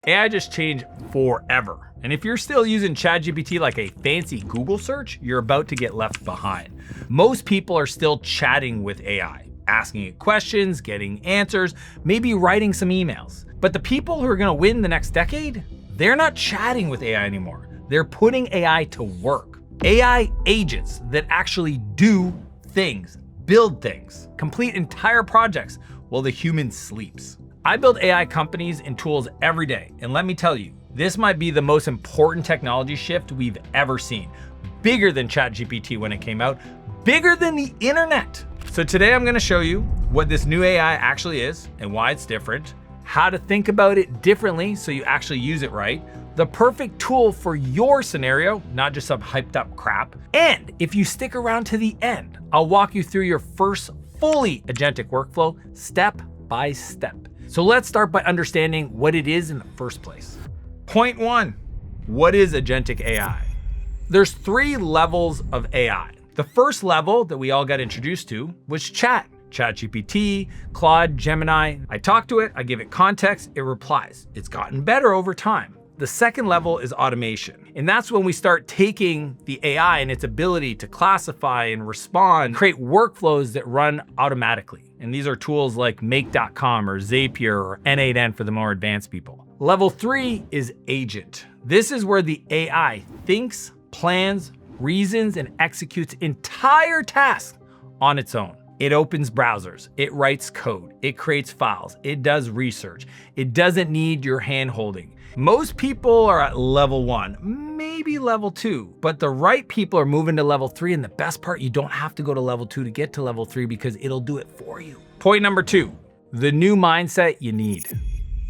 AI just changed forever. And if you're still using ChatGPT like a fancy Google search, you're about to get left behind. Most people are still chatting with AI, asking it questions, getting answers, maybe writing some emails. But the people who are gonna win the next decade, they're not chatting with AI anymore. They're putting AI to work. AI agents that actually do things, build things, complete entire projects while the human sleeps. I build AI companies and tools every day, and let me tell you, this might be the most important technology shift we've ever seen. Bigger than ChatGPT when it came out, bigger than the internet. So today I'm gonna show you what this new AI actually is and why it's different, how to think about it differently so you actually use it right, the perfect tool for your scenario, not just some hyped up crap. And if you stick around to the end, I'll walk you through your first fully agentic workflow step by step. So let's start by understanding what it is in the first place. Point one, what is agentic AI? There's 3 levels of AI. The first level that we all got introduced to was ChatGPT, Claude, Gemini. I talk to it, I give it context, it replies. It's gotten better over time. The second level is automation. And that's when we start taking the AI and its ability to classify and respond, create workflows that run automatically. And these are tools like Make.com or Zapier or N8N for the more advanced people. Level 3 is agent. This is where the AI thinks, plans, reasons, and executes entire tasks on its own. It opens browsers, it writes code, it creates files, it does research. It doesn't need your hand holding. Most people are at level 1, maybe level 2, but the right people are moving to level 3, and the best part, you don't have to go to level 2 to get to level 3 because it'll do it for you. Point number 2, the new mindset you need.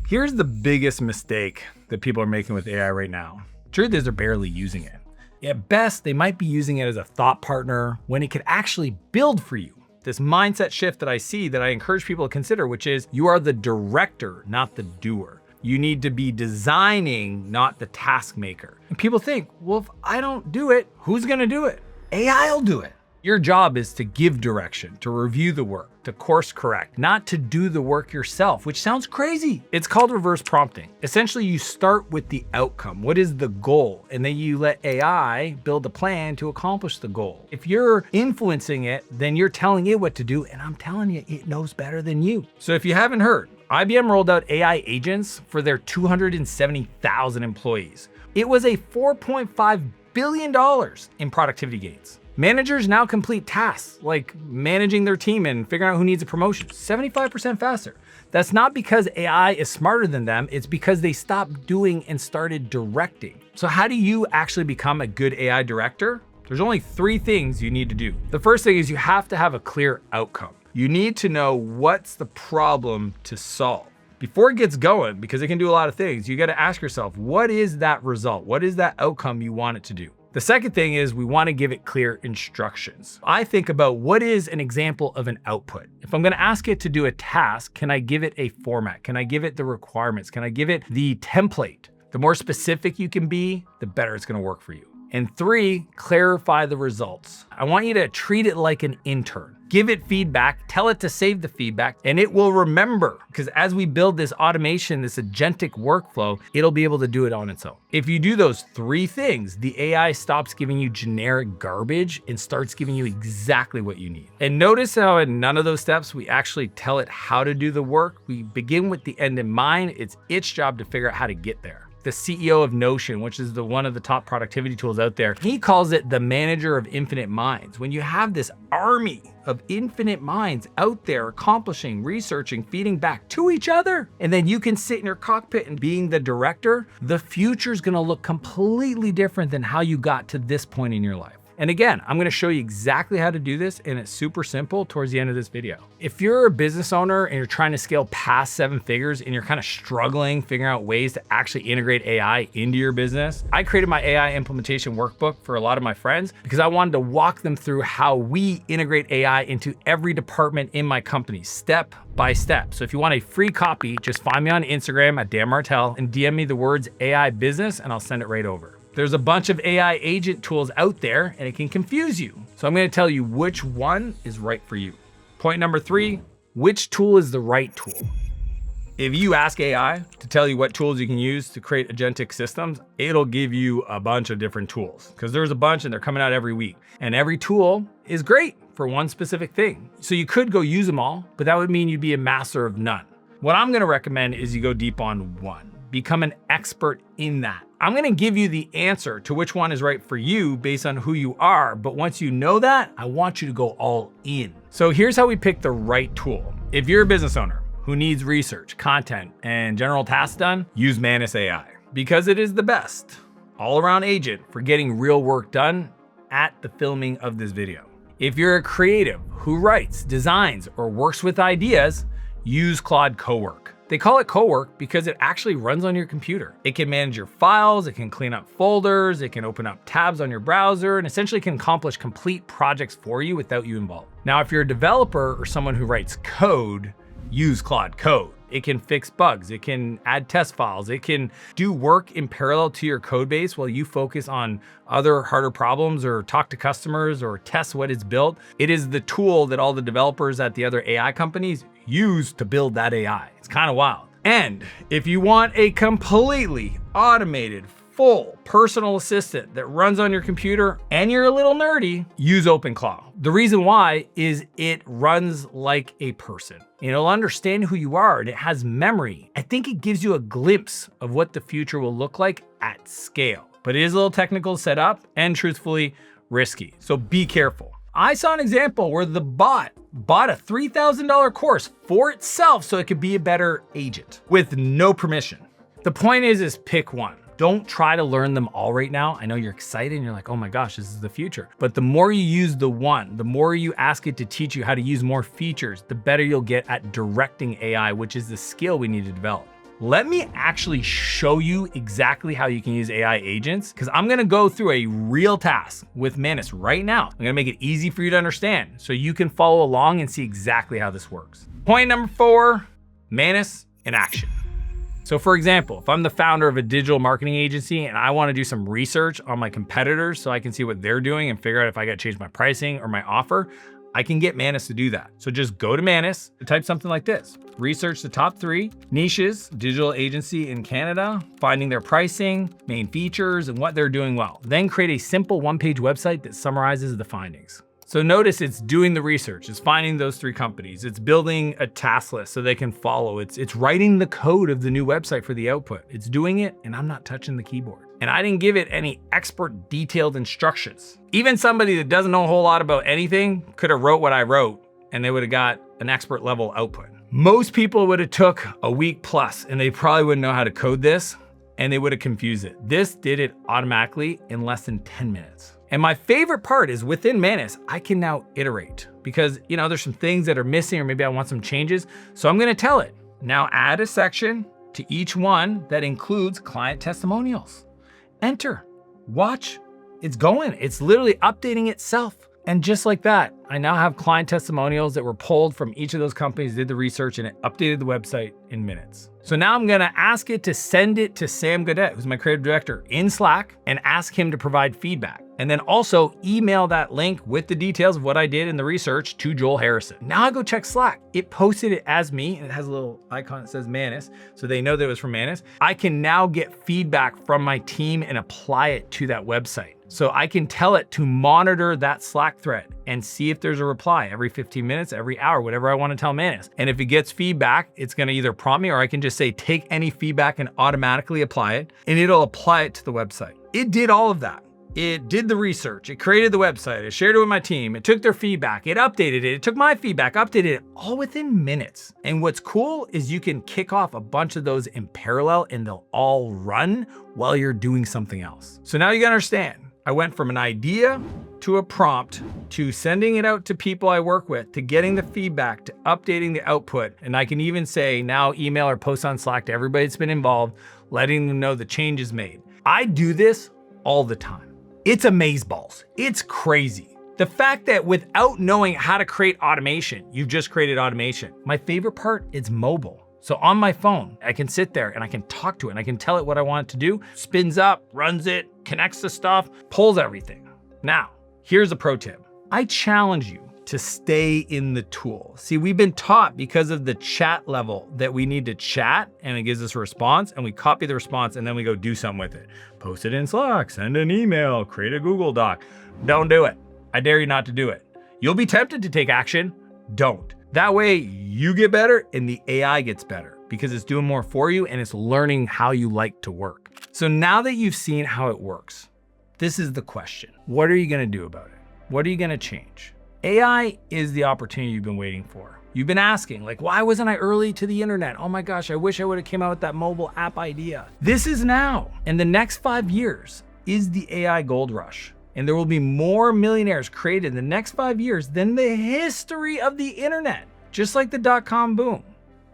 Here's the biggest mistake that people are making with AI right now. Truth is, they're barely using it. At best, they might be using it as a thought partner when it could actually build for you. This mindset shift that I see that I encourage people to consider, which is you are the director, not the doer. You need to be designing, not the task maker. And people think, well, if I don't do it, who's gonna do it? AI will do it. Your job is to give direction, to review the work, to course correct, not to do the work yourself, which sounds crazy. It's called reverse prompting. Essentially, you start with the outcome. What is the goal? And then you let AI build a plan to accomplish the goal. If you're influencing it, then you're telling it what to do, and I'm telling you, it knows better than you. So if you haven't heard, IBM rolled out AI agents for their 270,000 employees. It was a $4.5 billion in productivity gains. Managers now complete tasks like managing their team and figuring out who needs a promotion 75% faster. That's not because AI is smarter than them, it's because they stopped doing and started directing. So how do you actually become a good AI director? There's only 3 things you need to do. The first thing is you have to have a clear outcome. You need to know what's the problem to solve. Before it gets going, because it can do a lot of things, you gotta ask yourself, what is that result? What is that outcome you want it to do? The second thing is we want to give it clear instructions. I think about what is an example of an output. If I'm going to ask it to do a task, can I give it a format? Can I give it the requirements? Can I give it the template? The more specific you can be, the better it's going to work for you. And 3, clarify the results. I want you to treat it like an intern. Give it feedback, tell it to save the feedback, and it will remember. Because as we build this automation, this agentic workflow, it'll be able to do it on its own. If you do those 3 things, the AI stops giving you generic garbage and starts giving you exactly what you need. And notice how in none of those steps, we actually tell it how to do the work. We begin with the end in mind. It's its job to figure out how to get there. The CEO of Notion, which is one of the top productivity tools out there, he calls it the manager of infinite minds. When you have this army of infinite minds out there accomplishing, researching, feeding back to each other, and then you can sit in your cockpit and being the director, the future's gonna look completely different than how you got to this point in your life. And again, I'm gonna show you exactly how to do this, and it's super simple towards the end of this video. If you're a business owner and you're trying to scale past 7 figures and you're kind of struggling figuring out ways to actually integrate AI into your business, I created my AI implementation workbook for a lot of my friends because I wanted to walk them through how we integrate AI into every department in my company, step by step. So if you want a free copy, just find me on Instagram at Dan Martell and DM me the words AI business and I'll send it right over. There's a bunch of AI agent tools out there and it can confuse you. So I'm gonna tell you which one is right for you. Point number 3, which tool is the right tool? If you ask AI to tell you what tools you can use to create agentic systems, it'll give you a bunch of different tools because there's a bunch and they're coming out every week. And every tool is great for one specific thing. So you could go use them all, but that would mean you'd be a master of none. What I'm gonna recommend is you go deep on one. Become an expert in that. I'm gonna give you the answer to which one is right for you based on who you are, but once you know that, I want you to go all in. So here's how we pick the right tool. If you're a business owner who needs research, content, and general tasks done, use Manus AI because it is the best all-around agent for getting real work done at the filming of this video. If you're a creative who writes, designs, or works with ideas, use Claude Cowork. They call it Cowork because it actually runs on your computer. It can manage your files, it can clean up folders, it can open up tabs on your browser, and essentially can accomplish complete projects for you without you involved. Now, if you're a developer or someone who writes code, use Claude Code. It can fix bugs, it can add test files, it can do work in parallel to your code base while you focus on other harder problems or talk to customers or test what it's built. It is the tool that all the developers at the other AI companies use to build that AI. It's kind of wild. And if you want a completely automated, full personal assistant that runs on your computer and you're a little nerdy, use OpenClaw. The reason why is it runs like a person. It'll understand who you are and it has memory. I think it gives you a glimpse of what the future will look like at scale. But it is a little technical to set up and truthfully risky. So be careful. I saw an example where the bot bought a $3,000 course for itself so it could be a better agent with no permission. The point is pick one. Don't try to learn them all right now. I know you're excited and you're like, oh my gosh, this is the future. But the more you use the one, the more you ask it to teach you how to use more features, the better you'll get at directing AI, which is the skill we need to develop. Let me actually show you exactly how you can use AI agents, because I'm gonna go through a real task with Manus right now. I'm gonna make it easy for you to understand so you can follow along and see exactly how this works. Point number 4, Manus in action. So for example, if I'm the founder of a digital marketing agency and I wanna do some research on my competitors so I can see what they're doing and figure out if I gotta change my pricing or my offer, I can get Manus to do that. So just go to Manus, type something like this. Research the top 3 niches, digital agency in Canada, finding their pricing, main features, and what they're doing well. Then create a simple one-page website that summarizes the findings. So notice it's doing the research, it's finding those 3 companies, it's building a task list so they can follow, it's writing the code of the new website for the output. It's doing it and I'm not touching the keyboard. And I didn't give it any expert detailed instructions. Even somebody that doesn't know a whole lot about anything could have wrote what I wrote and they would have got an expert level output. Most people would have took a week plus and they probably wouldn't know how to code this and they would have confused it. This did it automatically in less than 10 minutes. And my favorite part is within Manus, I can now iterate because there's some things that are missing or maybe I want some changes. So I'm gonna tell it, now add a section to each one that includes client testimonials. Enter, watch, it's going. It's literally updating itself. And just like that, I now have client testimonials that were pulled from each of those companies, did the research, and it updated the website in minutes. So now I'm gonna ask it to send it to Sam Godet, who's my creative director, in Slack, and ask him to provide feedback. And then also email that link with the details of what I did in the research to Joel Harrison. Now I go check Slack. It posted it as me, and it has a little icon that says Manus, so they know that it was from Manus. I can now get feedback from my team and apply it to that website. So I can tell it to monitor that Slack thread and see if there's a reply every 15 minutes, every hour, whatever I want to tell Manus. And if it gets feedback, it's going to either prompt me or I can just say, take any feedback and automatically apply it, and it'll apply it to the website. It did all of that. It did the research, it created the website, it shared it with my team, it took their feedback, it updated it took my feedback, updated it, all within minutes. And what's cool is you can kick off a bunch of those in parallel and they'll all run while you're doing something else. So now you gotta understand, I went from an idea to a prompt to sending it out to people I work with, to getting the feedback, to updating the output. And I can even say now email or post on Slack to everybody that's been involved, letting them know the change is made. I do this all the time. It's amazeballs. It's crazy. The fact that without knowing how to create automation, you've just created automation. My favorite part is mobile. So on my phone, I can sit there and I can talk to it and I can tell it what I want it to do, spins up, runs it, connects the stuff, pulls everything. Now, here's a pro tip. I challenge you to stay in the tool. See, we've been taught because of the chat level that we need to chat and it gives us a response and we copy the response and then we go do something with it. Post it in Slack, send an email, create a Google Doc. Don't do it. I dare you not to do it. You'll be tempted to take action. Don't. That way you get better and the AI gets better because it's doing more for you and it's learning how you like to work. So now that you've seen how it works, this is the question. What are you gonna do about it? What are you gonna change? AI is the opportunity you've been waiting for. You've been asking, like, why wasn't I early to the internet? Oh my gosh, I wish I would have came out with that mobile app idea. This is now. And the next 5 years is the AI gold rush. And there will be more millionaires created in the next 5 years than the history of the internet. Just like the dot-com boom.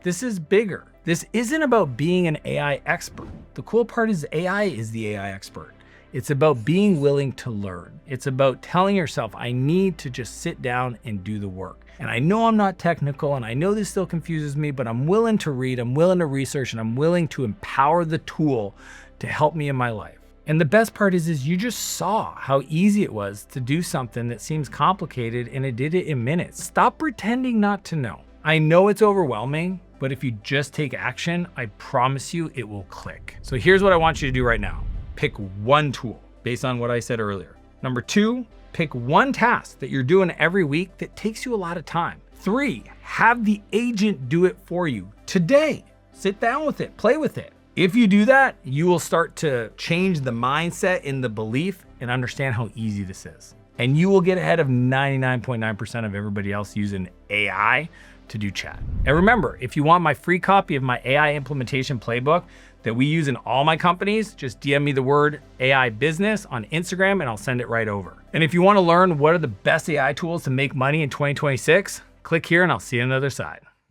This is bigger. This isn't about being an AI expert. The cool part is AI is the AI expert. It's about being willing to learn. It's about telling yourself, I need to just sit down and do the work. And I know I'm not technical and I know this still confuses me, but I'm willing to read, I'm willing to research, and I'm willing to empower the tool to help me in my life. And the best part is you just saw how easy it was to do something that seems complicated and it did it in minutes. Stop pretending not to know. I know it's overwhelming, but if you just take action, I promise you it will click. So here's what I want you to do right now. Pick one tool based on what I said earlier. Number 2, pick one task that you're doing every week that takes you a lot of time. 3, have the agent do it for you today. Sit down with it, play with it. If you do that, you will start to change the mindset and the belief and understand how easy this is. And you will get ahead of 99.9% of everybody else using AI to do chat. And remember, if you want my free copy of my AI implementation playbook that we use in all my companies, just DM me the word AI business on Instagram and I'll send it right over. And if you want to learn what are the best AI tools to make money in 2026, click here and I'll see you on the other side.